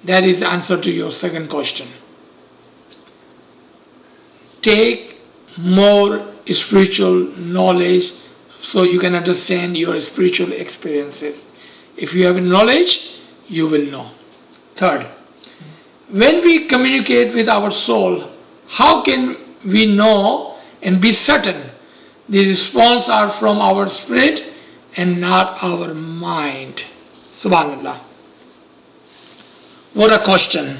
That is the answer to your second question. Take more spiritual knowledge so you can understand your spiritual experiences. If you have knowledge, you will know. Third, when we communicate with our soul, how can we know and be certain the response are from our spirit and not our mind? Subhanallah. What a question.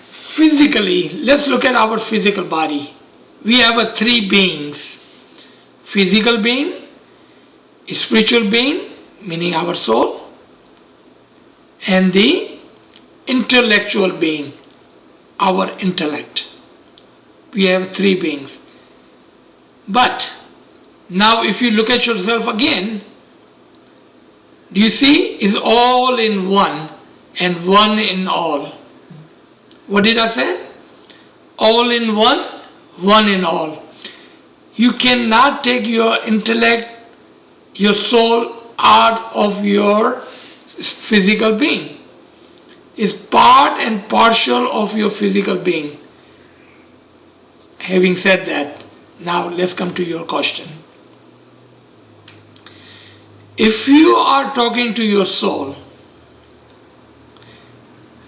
Physically, let's look at our physical body. We have three beings. Physical being, spiritual being, meaning our soul, and the intellectual being, our intellect. We have three beings. But now if you look at yourself again, do you see? It's all in one and one in all. What did I say? All in one, one in all. You cannot take your intellect, your soul out of your physical being. It's part and partial of your physical being. Having said that, now let's come to your question. If you are talking to your soul,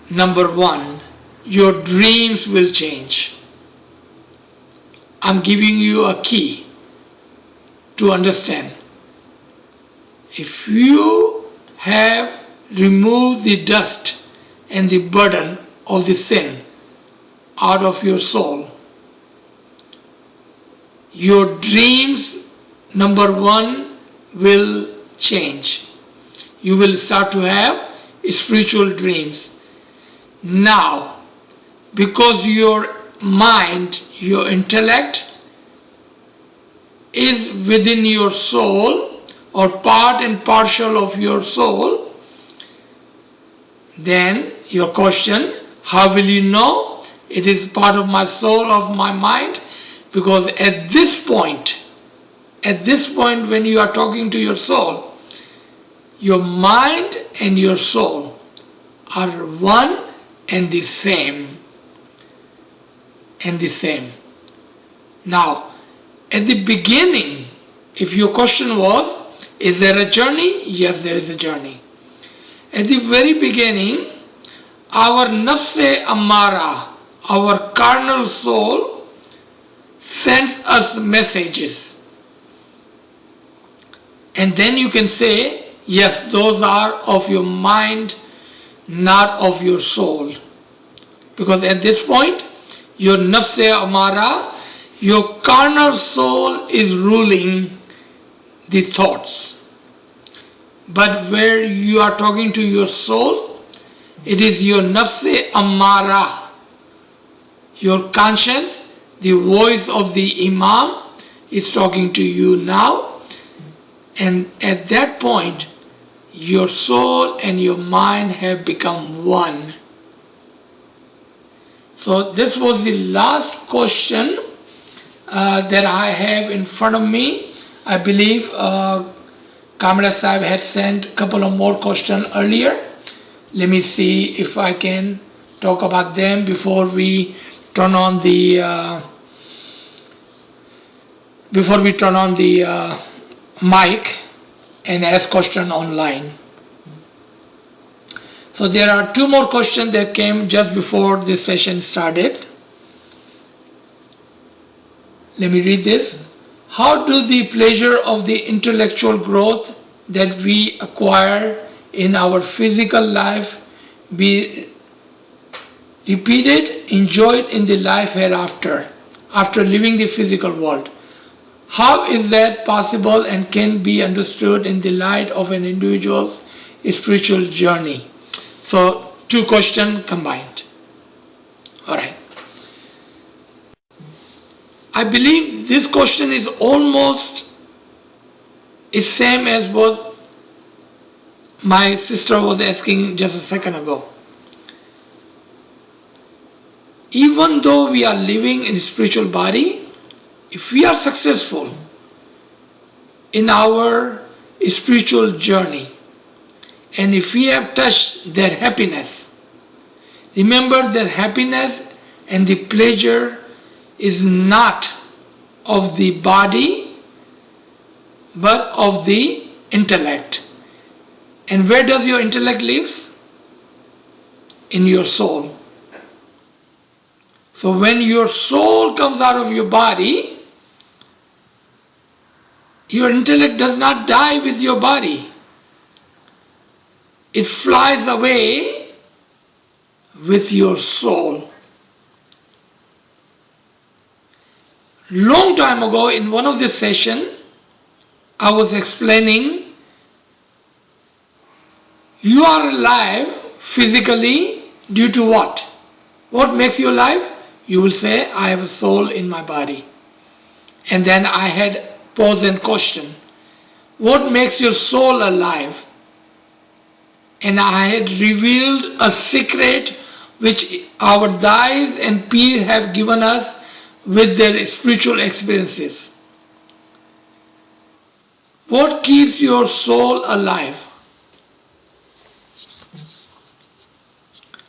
number one, your dreams will change. I'm giving you a key to understand. If you have removed the dust and the burden of the sin out of your soul, your dreams, number one, will change. You will start to have spiritual dreams. Now, because your mind, your intellect is within your soul or part and partial of your soul, then your question, how will you know it is part of my soul, of my mind? Because at this point when you are talking to your soul, your mind and your soul are one and the same. Now, at the beginning, if your question was, is there a journey? Yes, there is a journey. At the very beginning, our nafs-e ammara, our carnal soul, sends us messages. And then you can say, yes, those are of your mind, not of your soul. Because at this point, your nafs-e amara, your carnal soul is ruling the thoughts. But where you are talking to your soul, it is your nafs-e amara, your conscience, the voice of the Imam is talking to you now. And at that point, your soul and your mind have become one. So this was the last question that I have in front of me. I believe Kamra Sahib had sent a couple of more questions earlier. Let me see if I can talk about them before we turn on the mic and ask question online. So there are two more questions that came just before this session started. Let me read this. How do the pleasure of the intellectual growth that we acquire in our physical life be repeated, enjoyed in the life hereafter, after leaving the physical world? How is that possible and can be understood in the light of an individual's spiritual journey? So, two questions combined. Alright. I believe this question is almost the same as what my sister was asking just a second ago. Even though we are living in a spiritual body, if we are successful in our spiritual journey, and if we have touched their happiness, remember that happiness and the pleasure is not of the body but of the intellect. And where does your intellect live? In your soul. So when your soul comes out of your body, your intellect does not die with your body. It flies away with your soul. Long time ago in one of the sessions, I was explaining you are alive physically due to what? What makes you alive? You will say, I have a soul in my body. And then I had pose and question. What makes your soul alive? And I had revealed a secret which our dais and peer have given us with their spiritual experiences. What keeps your soul alive?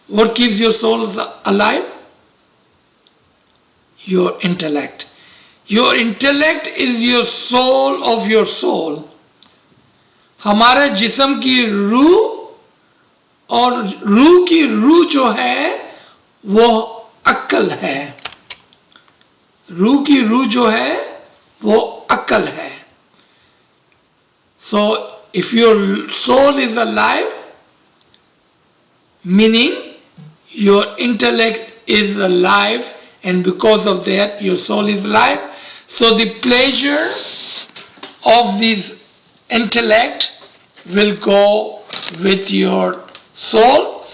What keeps your soul alive? Your intellect. Your intellect is your soul of your soul. हमारे जिस्म की रूह और रूह की रूह जो है वो अक्ल है. रूह की रूह जो है वो अक्ल है. So if your soul is alive, meaning your intellect is alive, and because of that your soul is alive. So the pleasure of this intellect will go with your soul,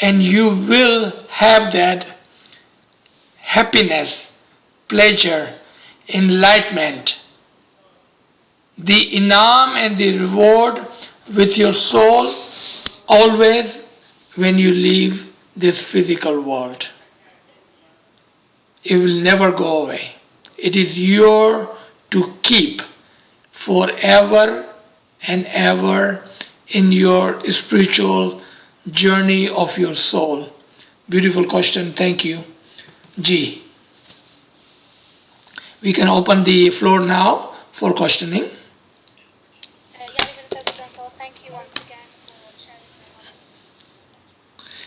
and you will have that happiness, pleasure, enlightenment, the inam and the reward with your soul always when you leave this physical world. It will never go away. It is yours to keep forever and ever in your spiritual journey of your soul. Beautiful question. Thank you. G. We can open the floor now for questioning. Thank you once again for sharing your knowledge.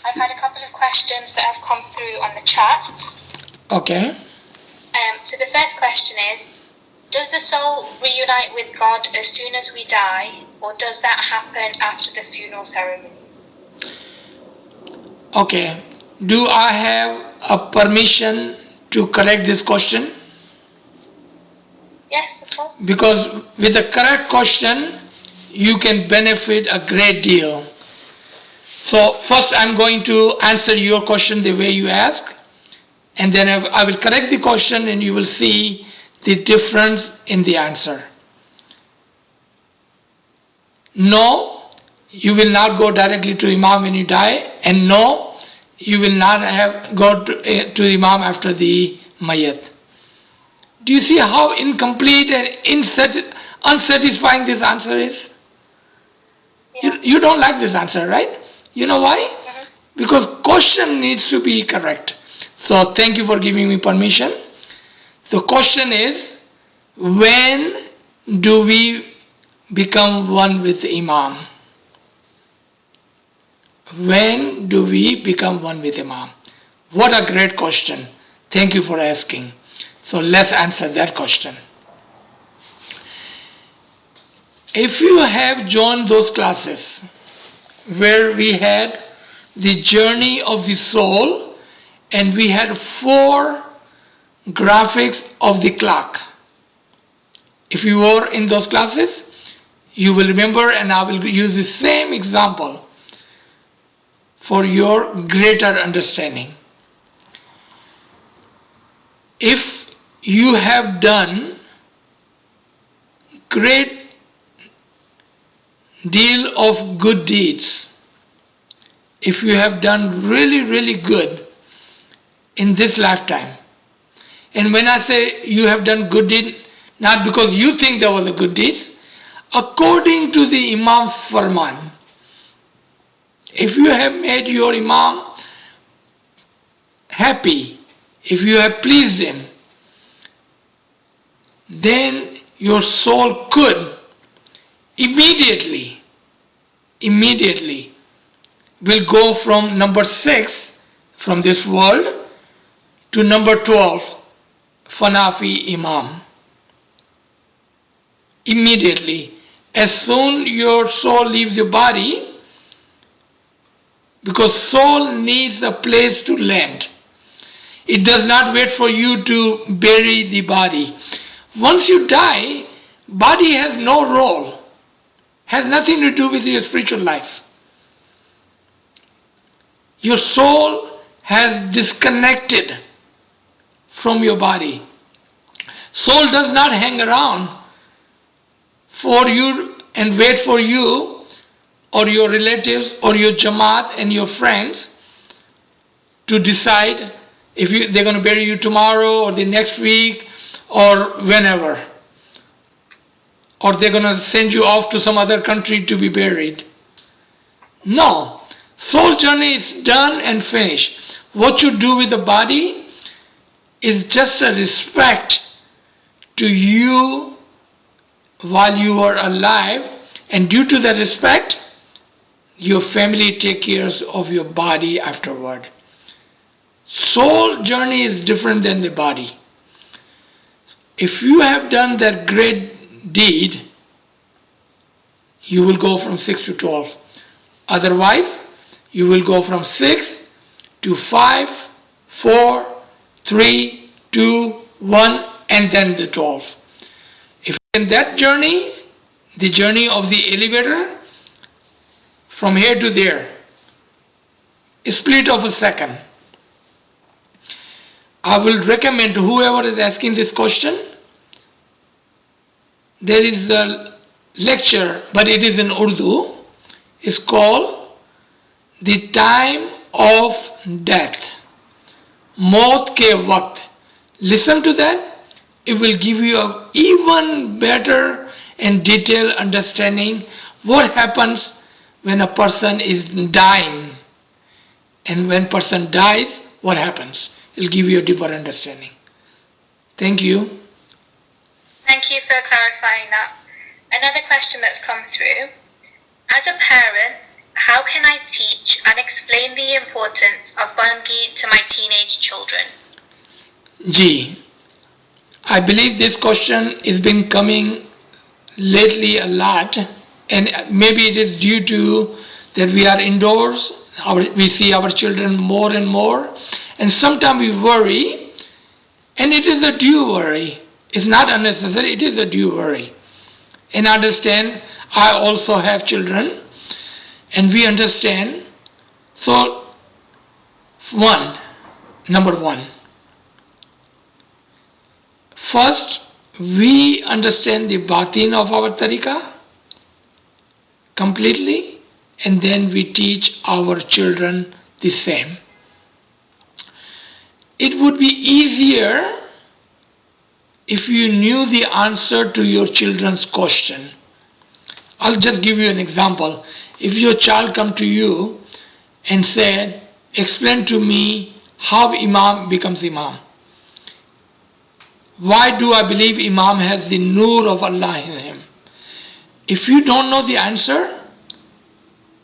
I've had a couple of questions that have come through on the chat. Okay. So the first question is, does the soul reunite with God as soon as we die, or does that happen after the funeral ceremonies? Okay. Do I have a permission to correct this question? Yes, of course. Because with the correct question, you can benefit a great deal. So first I'm going to answer your question the way you ask, and then I will correct the question and you will see the difference in the answer. No, you will not go directly to Imam when you die, and no, you will not go to Imam after the Mayat. Do you see how incomplete and unsatisfying this answer is? Yeah. You don't like this answer, right? You know why? Mm-hmm. Because question needs to be correct. So thank you for giving me permission. The question is, when do we become one with the Imam? When do we become one with Imam? What a great question. Thank you for asking. So let's answer that question. If you have joined those classes where we had the journey of the soul and we had 4 graphics of the clock, if you were in those classes, you will remember, and I will use the same example for your greater understanding. If you have done great deal of good deeds, if you have done really good in this lifetime, and when I say you have done good deed, not because you think there was a good deeds, according to the Imam's Farman, If you have made your Imam happy, if you have pleased him, then your soul could immediately will go from number 6 from this world to number 12, Fanafi Imam. Immediately, as soon your soul leaves your body, because soul needs a place to land. It does not wait for you to bury the body. Once you die, body has no role, has nothing to do with your spiritual life. Your soul has disconnected from your body. Soul does not hang around for you and wait for you or your relatives or your jamaat and your friends to decide if they're going to bury you tomorrow or the next week or whenever, or they're going to send you off to some other country to be buried. No, soul journey is done and finished. What you do with the body is just a respect to you while you are alive, and due to that respect, your family take care of your body afterward. Soul journey is different than the body. If you have done that great deed, you will go from 6 to 12. Otherwise, you will go from 6 to 5, 4, 3, 2, 1, and then the 12. If in that journey, the journey of the elevator, from here to there, a split of a second. I will recommend to whoever is asking this question, there is a lecture, but it is in Urdu. It's called The Time of Death, Maut ke Waqt. Listen to that. It will give you an even better and detailed understanding what happens when a person is dying, and when person dies, what happens. It will give you a deeper understanding. Thank you. Thank you for clarifying that. Another question that's come through. As a parent, how can I teach and explain the importance of Bangi to my teenage children? Ji, I believe this question has been coming lately a lot, and maybe it is due to that we are indoors, we see our children more and more, and sometimes we worry, and it is a due worry. It's not unnecessary, it is a due worry. And understand, I also have children, and we understand. So, number one, first, we understand the batin of our tariqah completely, and then we teach our children the same. It would be easier if you knew the answer to your children's question. I'll just give you an example. If your child come to you and said, explain to me how Imam becomes Imam. Why do I believe Imam has the nur of Allah in him? If you don't know the answer,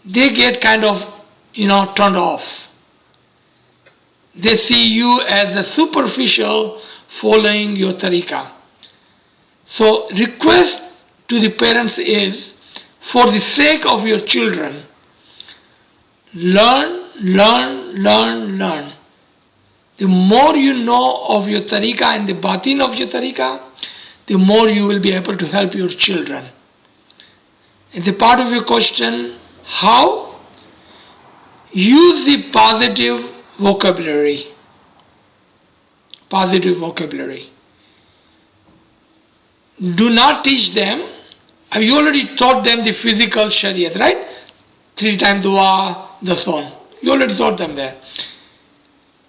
they get kind of, turned off. They see you as a superficial following your tariqah. So request to the parents is, for the sake of your children, learn. The more you know of your tariqah and the batin of your tariqah, the more you will be able to help your children. And the part of your question, how? Use the positive vocabulary. Positive vocabulary. Do not teach them. You already taught them the physical shariat, right? 3 times dua, the so on. You already taught them there.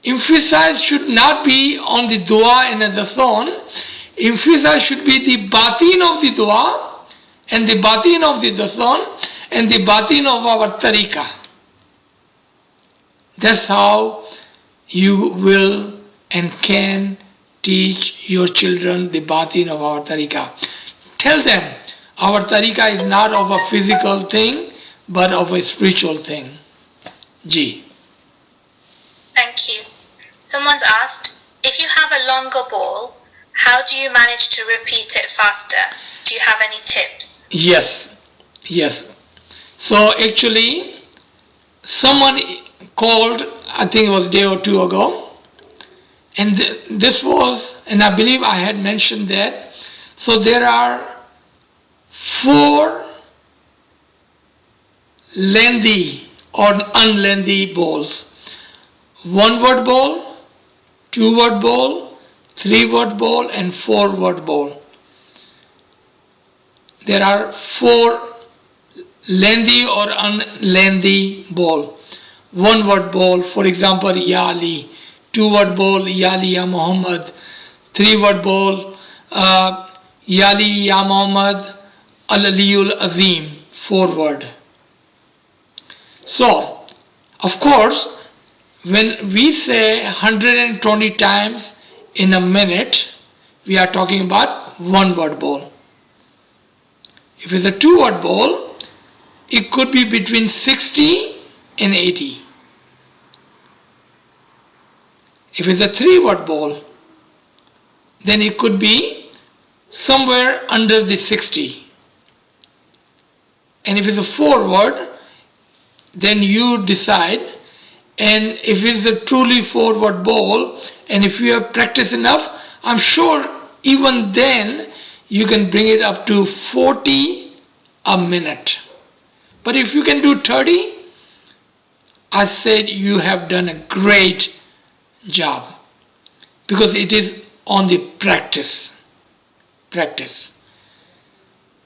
Emphasis should not be on the dua and the so on. Emphasis should be the batin of the dua and the batin of the so on and the batin of our tariqah. That's how you will and can teach your children the batin of our tariqah. Tell them our tariqah is not of a physical thing but of a spiritual thing. Ji. Thank you. Someone's asked, if you have a longer ball, how do you manage to repeat it faster? Do you have any tips? Yes. So actually, someone called, I think it was a day or two ago, and this was, and I believe I had mentioned that. So there are 4 lengthy or unlengthy bowls. 1-word bowl, 2-word bowl, 3-word bowl, and 4-word bowl. There are 4 lengthy or unlengthy bowl. 1-word bowl, for example, Ya Ali. 2-word bowl, Ya Ali Ya Muhammad. 3-word bowl, Ya Ali Ya Muhammad Al-Aliyul Azim. 4-word. So, of course, when we say 120 times in a minute, we are talking about 1-word bowl. If it's a 2-word bowl, it could be between 60 and 80. If it's a 3-word bowl, then it could be somewhere under the 60. And if it's a 4-word, then you decide. And if it's a truly 4-word bowl, and if you have practiced enough, I'm sure even then you can bring it up to 40 a minute. But if you can do 30, I said you have done a great job, because it is on the practice.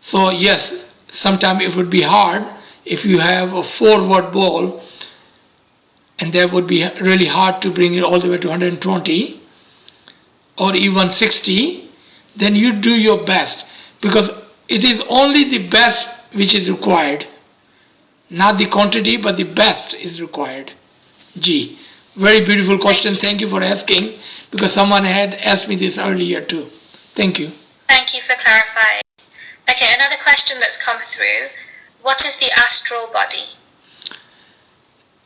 So yes, sometimes it would be hard if you have a 4-word bowl, and that would be really hard to bring it all the way to 120 or even 60. Then you do your best, because it is only the best which is required. Not the quantity, but the best is required. Ji. Very beautiful question. Thank you for asking, because someone had asked me this earlier too. Thank you. Thank you for clarifying. Okay, another question that's come through. What is the astral body?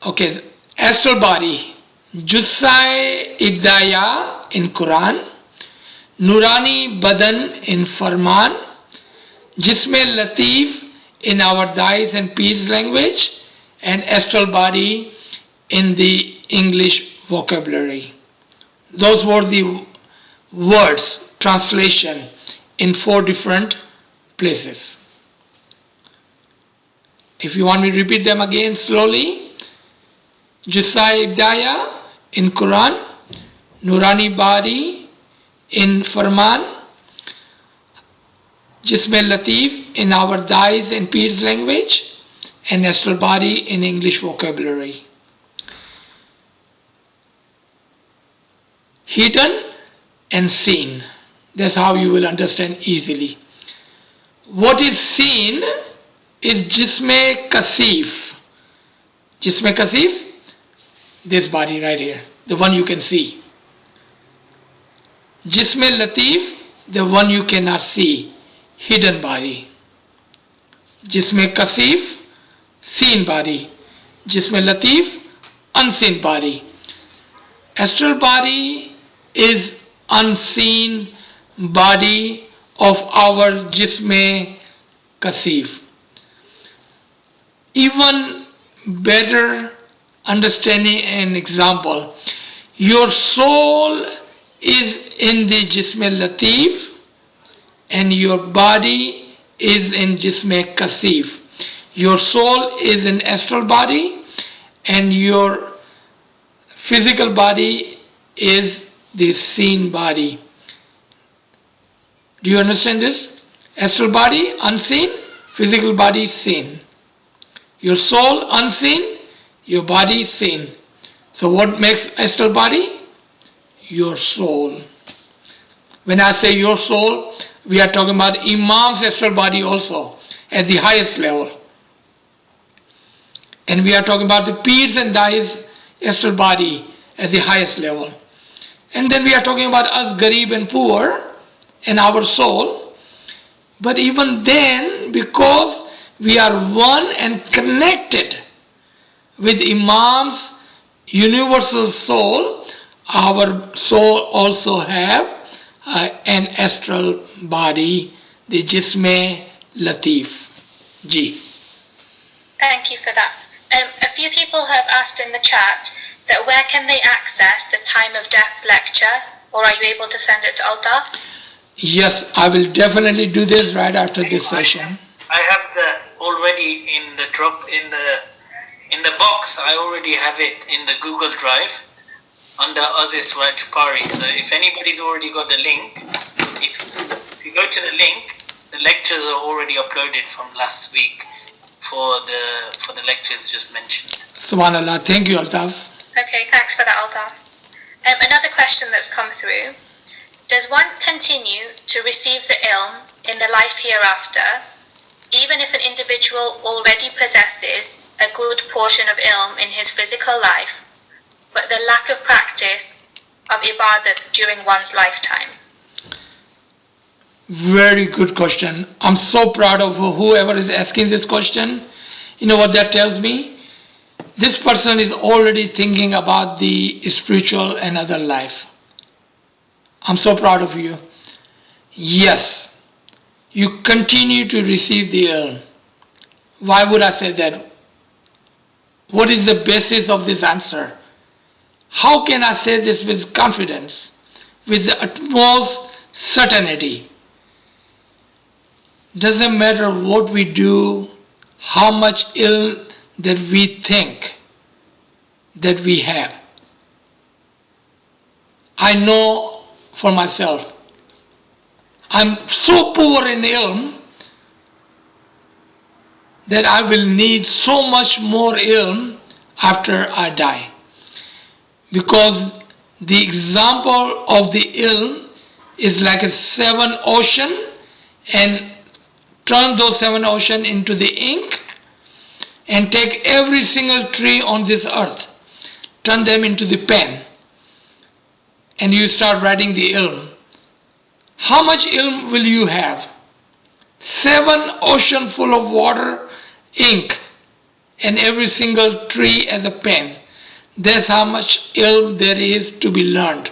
Okay, astral body. Jussai Ibdaya in Quran, Nurani Badan in Farman, Jisme Latif in our Dais and Peers language, and astral body in the English vocabulary. Those were the words, translation in 4 different places. If you want me to repeat them again slowly, Jussai Ibdaya in Quran, Nurani Bari in Farman, Jisme Latif in our Dais and Peers language, and astral body in English vocabulary. Hidden and seen. That's how you will understand easily. What is seen is Jisme Kasif. Jisme Kasif, this body right here, the one you can see. Jisme Latif, the one you cannot see, hidden body. Jisme Kasif, seen body. Jisme Latif, unseen body. Astral body is unseen body of our Jisme Kasif. Even better understanding and example, your soul is in the Jisme Latif and your body is in Jisme Kasif. Your soul is in astral body and your physical body is the seen body. Do you understand this? Astral body unseen, physical body seen. Your soul unseen, your body seen. So what makes astral body? Your soul. When I say your soul, we are talking about Imam's astral body also at the highest level. And we are talking about the Peers and Dais astral body at the highest level. And then we are talking about us Garib and poor and our soul. But even then, because we are one and connected with Imam's universal soul, our soul also have an astral body, the Jisme Latif. Ji. Thank you for that. A few people have asked in the chat that where can they access the Time of Death lecture, or are you able to send it to Altaf? Yes, I will definitely do this right after this session. I have the already in the box. I already have it in the Google Drive under AZIZ RAJPARI. So if anybody's already got the link, if you go to the link, the lectures are already uploaded from last week for the lectures just mentioned. Subhanallah. Thank you, Altaf. Okay, thanks for that, Altaf. Another question that's come through. Does one continue to receive the ilm in the life hereafter, even if an individual already possesses a good portion of ilm in his physical life, but the lack of practice of ibadat during one's lifetime? Very good question. I'm so proud of whoever is asking this question. You know what that tells me? This person is already thinking about the spiritual and other life. I'm so proud of you. Yes, you continue to receive the ilm. Why would I say that? What is the basis of this answer? How can I say this with confidence, with the utmost certainty? Doesn't matter what we do, how much ilm that we think that we have. I know for myself, I'm so poor in ilm that I will need so much more ilm after I die. Because the example of the ilm is like a 7 ocean, and turn those 7 ocean into the ink and take every single tree on this earth, turn them into the pen, and you start writing the ilm. How much ilm will you have? 7 ocean full of water, ink, and every single tree as a pen. That's how much ilm there is to be learned.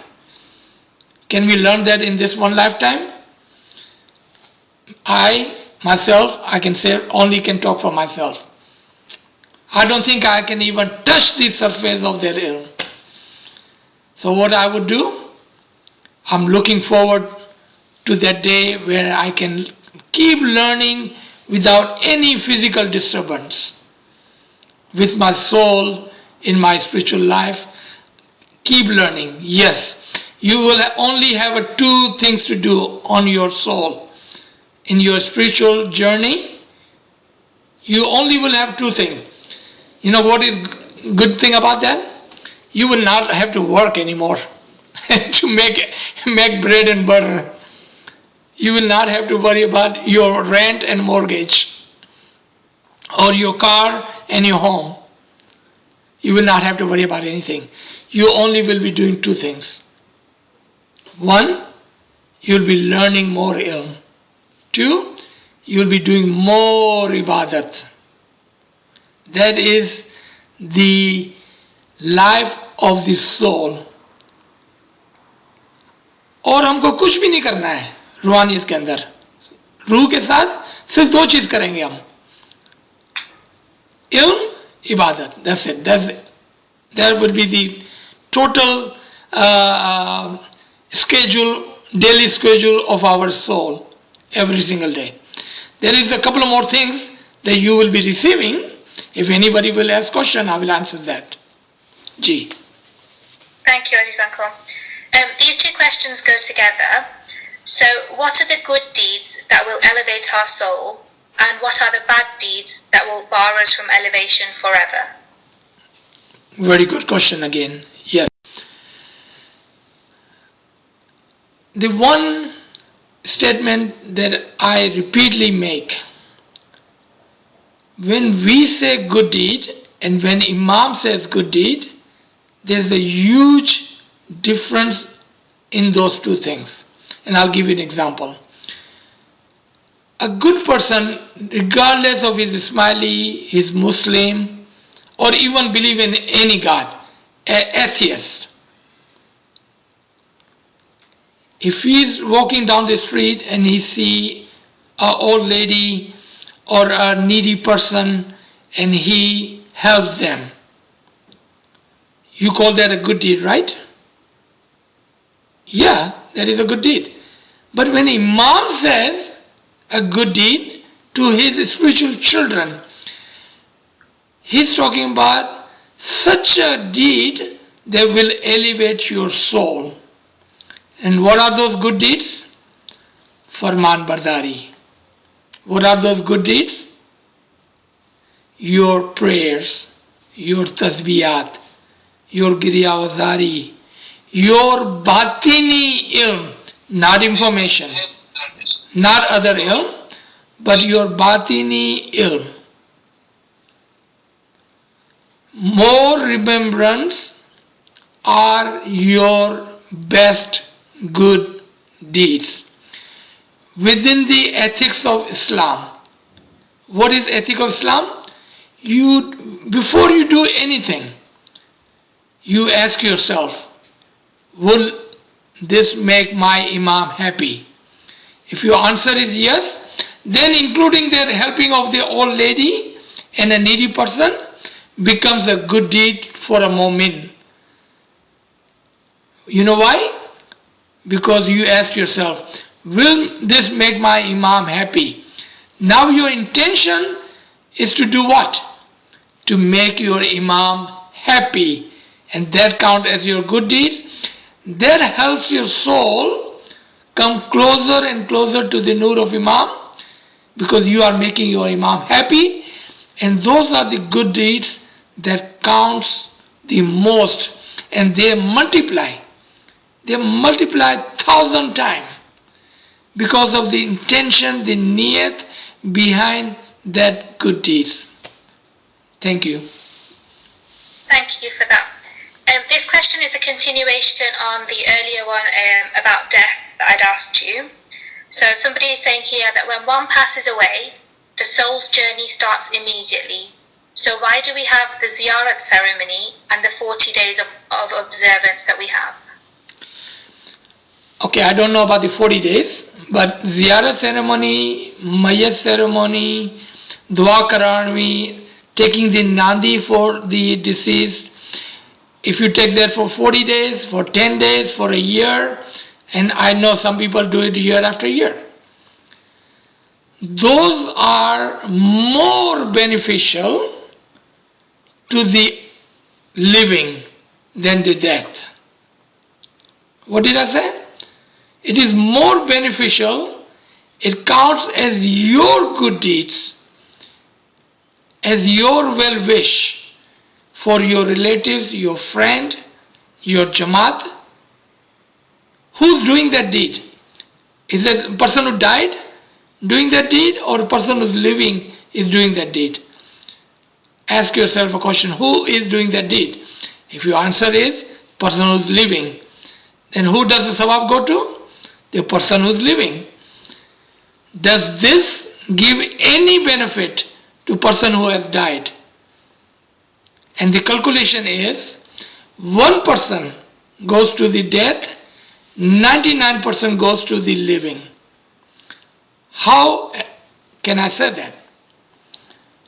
Can we learn that in this one lifetime? I can say, only can talk for myself. I don't think I can even touch the surface of their ilm. So what I would do, I'm looking forward to that day where I can keep learning without any physical disturbance. With my soul in my spiritual life, keep learning. Yes, you will only have 2 things to do on your soul. In your spiritual journey, you only will have 2 things. You know what is good thing about that? You will not have to work anymore to make bread and butter. You will not have to worry about your rent and mortgage, or your car and your home. You will not have to worry about anything. You only will be doing 2 things. 1, you will be learning more ilm. 2, you will be doing more ibadat. That is the life of the soul. और हमको कुछ भी नहीं करना है रूहानियत के अंदर. रूह के साथ सिर्फ 2 चीज करेंगे हम. Ilm, ibadat. That's it. That would be the total daily schedule of our soul every single day. There is a couple of more things that you will be receiving. If anybody will ask question, I will answer that. Ji. Thank you, Aziz Uncle. These 2 questions go together. So, what are the good deeds that will elevate our soul, and what are the bad deeds that will bar us from elevation forever? Very good question again. Yes. The one statement that I repeatedly make, when we say good deed and when Imam says good deed, There's a huge difference in those two things. And I'll give you an example. A good person, regardless of his Ismaili, his Muslim, or even believe in any God, an atheist, if he's walking down the street and he see an old lady or a needy person and he helps them, you call that a good deed, right? Yeah, that is a good deed. But when Imam says a good deed to his spiritual children, he's talking about such a deed that will elevate your soul. And what are those good deeds? Farman Bardari. What are those good deeds? Your prayers, your tasbiyat, your giriyawazari, your batini ilm, not information, not other ilm, but your batini ilm. More remembrance are your best good deeds. Within the ethics of Islam, what is ethic of Islam? Before you do anything, you ask yourself, will this make my Imam happy? If your answer is yes, then including their helping of the old lady and a needy person becomes a good deed for a mu'min. You know why? Because you ask yourself, will this make my Imam happy? Now your intention is to do what? To make your Imam happy, and that counts as your good deed. That helps your soul come closer and closer to the nur of Imam, because you are making your Imam happy, and those are the good deeds that counts the most, and they multiply. They multiply 1,000 times because of the intention, the niyat behind that good deeds. Thank you. Thank you for that. This question is a continuation on the earlier one about death that I'd asked you. So somebody is saying here that when one passes away, the soul's journey starts immediately. So why do we have the ziyarat ceremony and the 40 days of observance that we have? Okay, I don't know about the 40 days, but ziyarat ceremony, mayat ceremony, dua karanvi, taking the nandi for the deceased, if you take that for 40 days, for 10 days, for a year, and I know some people do it year after year, those are more beneficial to the living than the death. What did I say? It is more beneficial. It counts as your good deeds, as your well-wish for your relatives, your friend, your jamaat. Who's doing that deed? Is it a person who died doing that deed, or a person who's living is doing that deed? Ask yourself a question, who is doing that deed? If your answer is person who's living, then who does the sawab go to? The person who's living. Does this give any benefit to person who has died? And the calculation is, one person goes to the death, 99% goes to the living. How can I say that?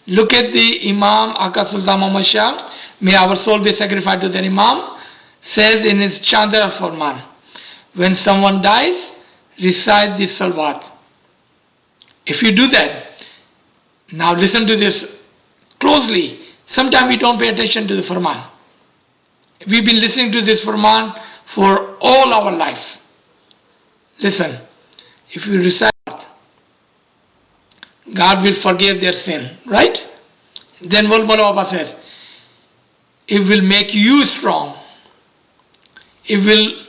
Look at the Imam Aka Sultan Muhammad Shah, may our soul be sacrificed to the Imam, says in his Chandra Farman, when someone dies, recite the salawat. If you do that, now listen to this closely. Sometimes we don't pay attention to the Farman. We've been listening to this Farman for all our life. Listen, if you recite, God will forgive their sin, right? Then what Baba says, it will make you strong. It will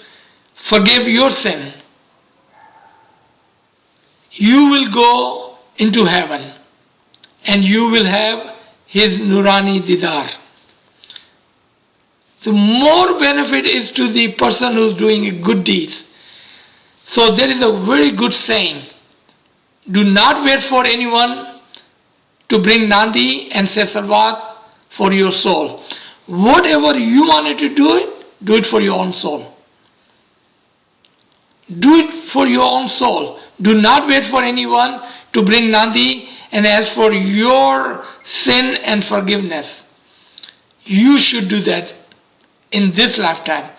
forgive your sin. You will go into heaven and you will have his Nurani Didar. the more benefit is to the person who's doing a good deeds. So there is a very good saying, do not wait for anyone to bring Nandi and say Salawat for your soul. Whatever you wanted to do it for your own soul. Do it for your own soul. Do not wait for anyone to bring Nandi and ask for your sin and forgiveness. You should do that in this lifetime.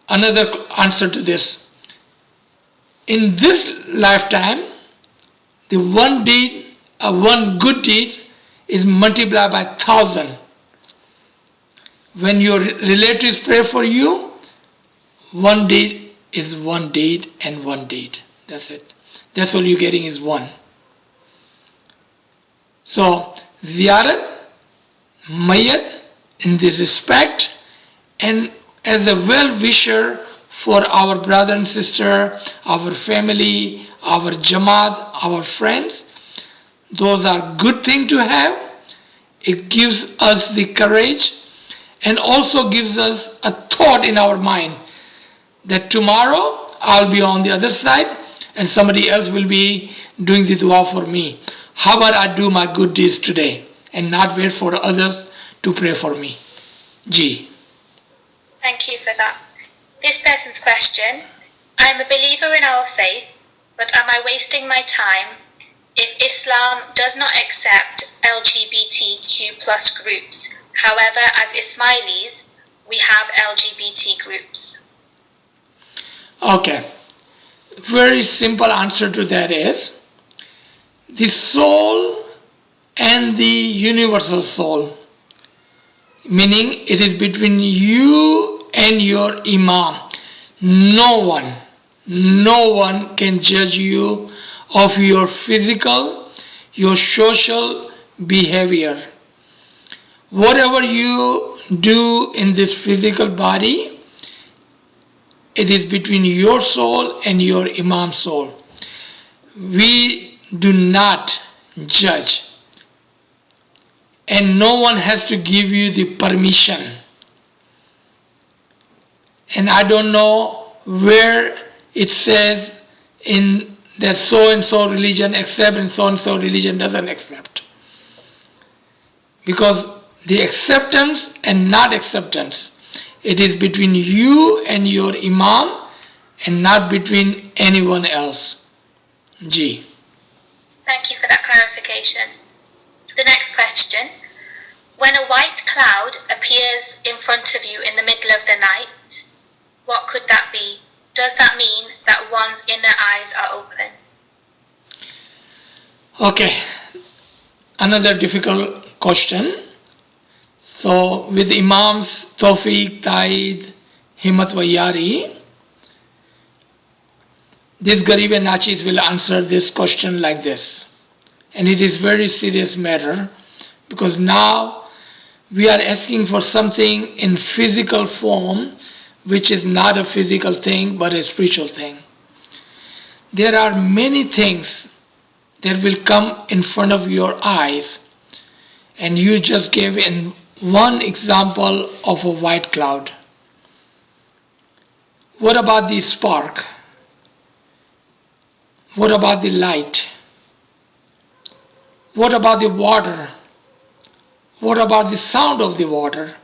Another answer to this. In this lifetime, the one deed, one good deed is multiplied by 1,000. When your relatives pray for you, one deed is one deed and one deed. That's it. That's all you're getting is one. So, ziyarat, mayat, in the respect and as a well-wisher for our brother and sister, our family, our jamaat, our friends, those are good things to have. It gives us the courage and also gives us a thought in our mind that tomorrow I'll be on the other side and somebody else will be doing the dua for me. How about I do my good deeds today and not wait for others to pray for me? Ji. Thank you for that. This person's question, I am a believer in our faith, but am I wasting my time if Islam does not accept LGBTQ plus groups? However, as Ismailis, we have LGBT groups. Okay. Very simple answer to that is the soul and the universal soul, meaning it is between you and your imam. No one can judge you of your physical, your social behavior. Whatever you do in this physical body, it is between your soul and your imam's soul. We do not judge, and no one has to give you the permission. And I don't know where it says in that so and so religion accepts and so religion doesn't accept. Because the acceptance and not acceptance, it is between you and your imam and not between anyone else. Ji. Thank you for that clarification. The next question. When a white cloud appears in front of you in the middle of the night, what could that be? Does that mean that one's inner eyes are open? Okay. Another difficult question. So with Imams Tawfiq, Taid, Himmat wa Yari, this Garib and Nachis will answer this question like this. And it is very serious matter because now we are asking for something in physical form which is not a physical thing but a spiritual thing. There are many things that will come in front of your eyes, and you just gave in one example of a white cloud. What about the spark? What about the light? What about the water? What about the sound of the water?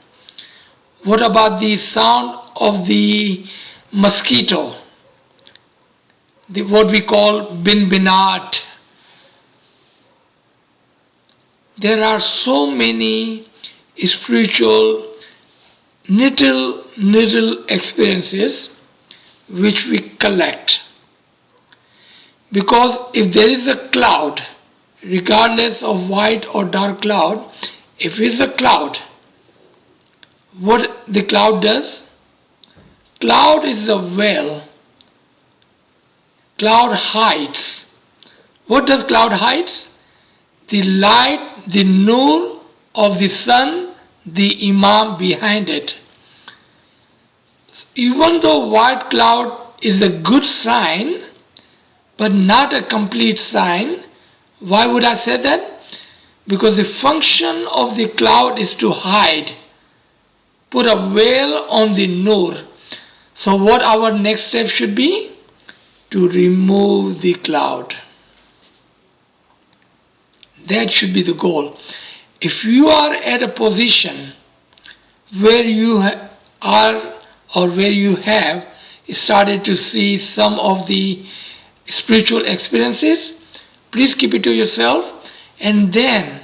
What about the sound of the mosquito? What we call bin binat. There are so many spiritual little experiences which we collect. Because if there is a cloud, regardless of white or dark cloud, if it's a cloud, what the cloud does? Cloud is a veil. Cloud hides. What does cloud hides? The light, the nur of the sun, the imam behind it. Even though white cloud is a good sign, but not a complete sign, why would I say that? Because the function of the cloud is to hide. put a veil on the nur. So what our next step should be? To remove the cloud. That should be the goal. If you are at a position where you are or where you have started to see some of the spiritual experiences, please keep it to yourself and then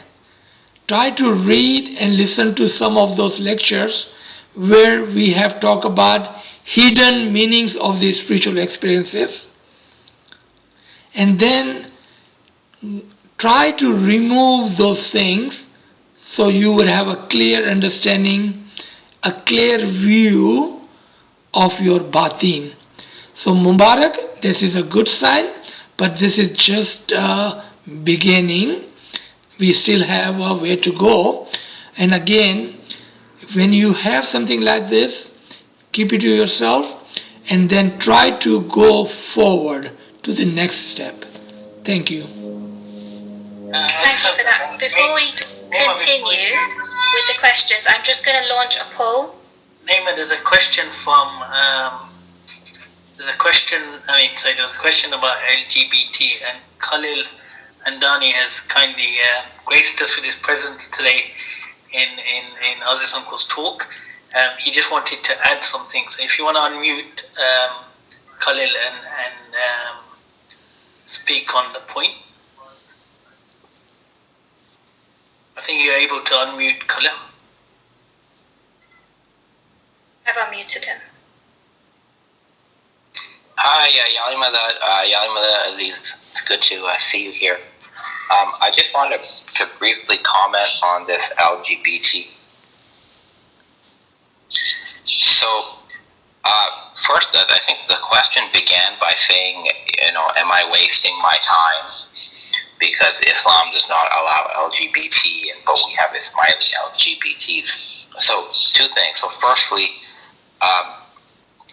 try to read and listen to some of those lectures where we have talked about hidden meanings of the spiritual experiences, and then try to remove those things so you will have a clear understanding, a clear view of your batin. So Mubarak, this is a good sign, but this is just a beginning. We still have a way to go. And again, when you have something like this, keep it to yourself and then try to go forward to the next step. Thank you. Thank you for that. Before we continue with the questions, I'm just going to launch a poll. Naima, there's a question from, there was a question about LGBT, and Khalil Andani has kindly graced us with his presence today in Aziz Uncle's talk. He just wanted to add something. So if you want to unmute Khalil and speak on the point. I think you're able to unmute Khalil. I've unmuted him. Hi, Yalimada Aziz. It's good to see you here. I just wanted to briefly comment on this LGBT. So, first, I think the question began by saying, am I wasting my time because Islam does not allow LGBT, but we have Ismaili LGBTs. So, two things. So, firstly,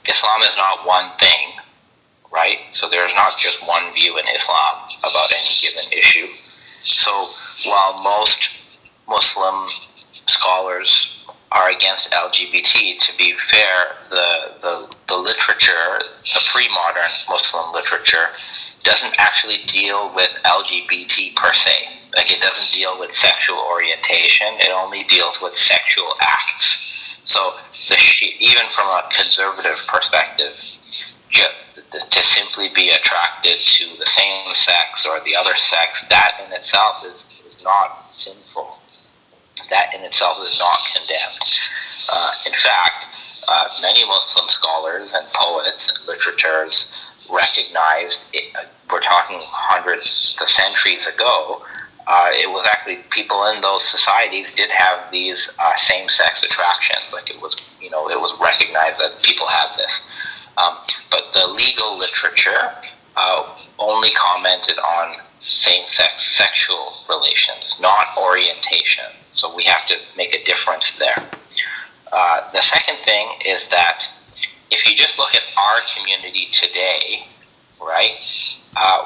Islam is not one thing, right? So there's not just one view in Islam about any given issue. So while most Muslim scholars are against LGBT, to be fair, the literature, the pre-modern Muslim literature, doesn't actually deal with LGBT per se. Like, it doesn't deal with sexual orientation, it only deals with sexual acts. So even from a conservative perspective, to simply be attracted to the same sex or the other sex, that in itself is not sinful. That in itself is not condemned. In fact, many Muslim scholars and poets and literatures recognized, we're talking hundreds of centuries ago, it was actually people in those societies did have these same-sex attractions. Like, it was recognized that people had this. But the legal literature only commented on same-sex sexual relations, not orientation. So we have to make a difference there. The second thing is that if you just look at our community today, right,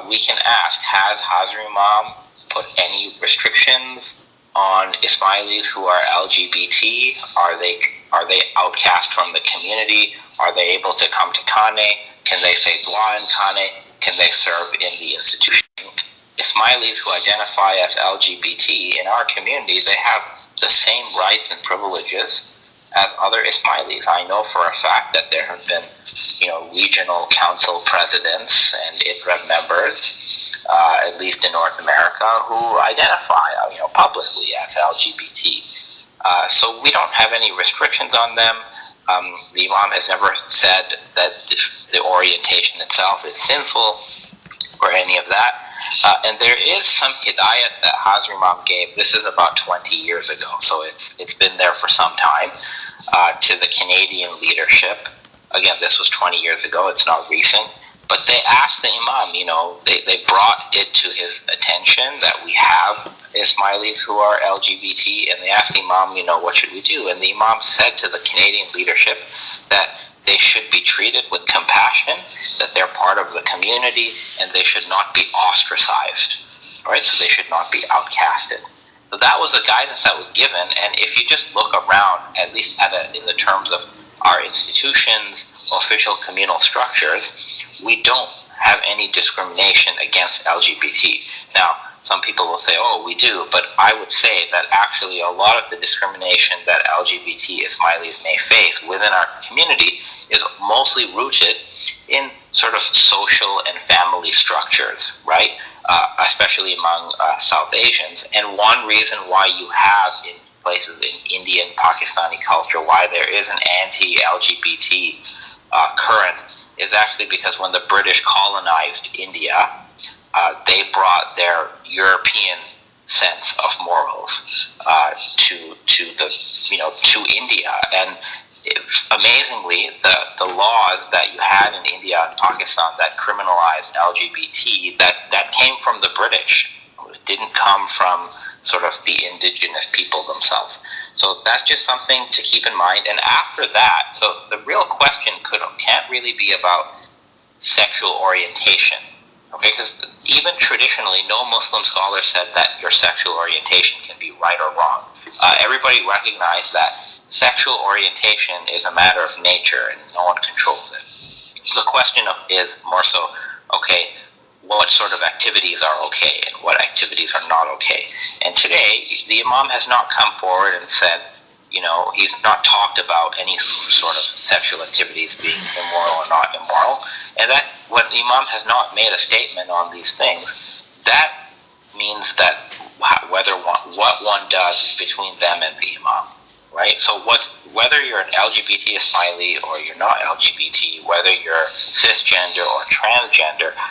we can ask, has Hazrat Imam put any restrictions on Ismailis who are LGBT? Are they outcast from the community? Are they able to come to Khane? Can they say dua in Khane? Can they serve in the institution? Ismailis who identify as LGBT in our community, they have the same rights and privileges as other Ismailis. I know for a fact that there have been, regional council presidents and IDREB members, at least in North America, who identify, publicly as LGBT. So we don't have any restrictions on them. The Imam has never said that the orientation itself is sinful or any of that. And there is some hidayat that Hazrat Imam gave. This is about 20 years ago, so it's been there for some time, to the Canadian leadership. Again, this was 20 years ago, it's not recent. But they asked the Imam, they brought it to his attention that we have Ismailis who are LGBT, and they asked the Imam, what should we do? And the Imam said to the Canadian leadership that they should be treated with compassion, that they're part of the community, and they should not be ostracized, right? So they should not be outcasted. So But that was the guidance that was given, and if you just look around, at least in the terms of our institutions, official communal structures, we don't have any discrimination against LGBT. Now, some people will say, oh, we do, but I would say that actually a lot of the discrimination that LGBT Ismailis may face within our community is mostly rooted in sort of social and family structures, right? Especially among South Asians. And one reason why you have in places in Indian, Pakistani culture, why there is an anti-LGBT current is actually because when the British colonized India, they brought their European sense of morals to India, and amazingly, the laws that you had in India and Pakistan that criminalized LGBT that came from the British. It didn't come from sort of the indigenous people themselves. So that's just something to keep in mind. And after that, so the real question can't really be about sexual orientation. Okay, because even traditionally, no Muslim scholar said that your sexual orientation can be right or wrong. Everybody recognized that sexual orientation is a matter of nature and no one controls it. The question is more so, okay, what sort of activities are okay and what activities are not okay. And today, the Imam has not come forward and said, he's not talked about any sort of sexual activities being immoral or not immoral. And that when the Imam has not made a statement on these things, that means that what one does is between them and the Imam, right? So whether you're an LGBT Ismaili or you're not LGBT, whether you're cisgender or transgender,